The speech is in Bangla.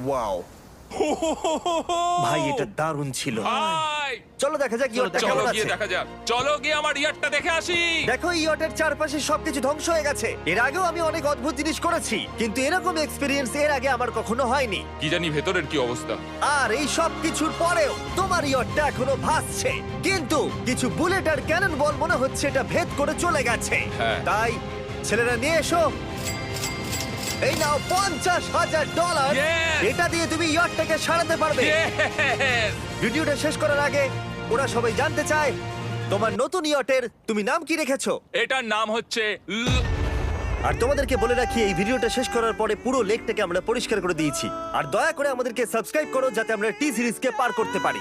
ওয়াও, ভাই এটা দারুণ ছিল। ভাই চলো দেখা যাক ইয়টটা চলো কেমন গিয়ে আছে। দেখা যাক, চলো গিয়ে আমার ইয়ারটা দেখে আসি। দেখো ইয়টের চারপাশে সবকিছু ধ্বংস হয়ে গেছে। এর আগেও আমি অনেক অদ্ভুত জিনিস করেছি, কিন্তু এরকম এক্সপেরিয়েন্স এর আগে আমার কখনো হয়নি। কি জানি ভেতরের কি অবস্থা। আর এই সব কিছুর পরেও তোমার ইয়টটা এখনো ভাসছে, কিন্তু কিছু বুলেট আর ক্যানন বল মনে হচ্ছে এটা ভেদ করে চলে গেছে। হ্যাঁ। তাই ছেলেরা নিয়ে এসো, এই নাও $50,000। Yes! এটা দিয়ে তুমি ইয়টটাকে সারাতে পারবে। Yes! ভিডিওটা শেষ করার আগে ওরা সবাই জানতে চায় তোমার নতুন ইয়টের তুমি নাম কি রেখেছো। এটার নাম হচ্ছে আর তোমাদেরকে বলে রাখি এই ভিডিওটা শেষ করার পরে পুরো লেকটাকে আমরা পরিষ্কার করে দিয়েছি। আর দয়া করে আমাদেরকে সাবস্ক্রাইব করো যাতে আমরা টি সিরিজকে পার করতে পারি।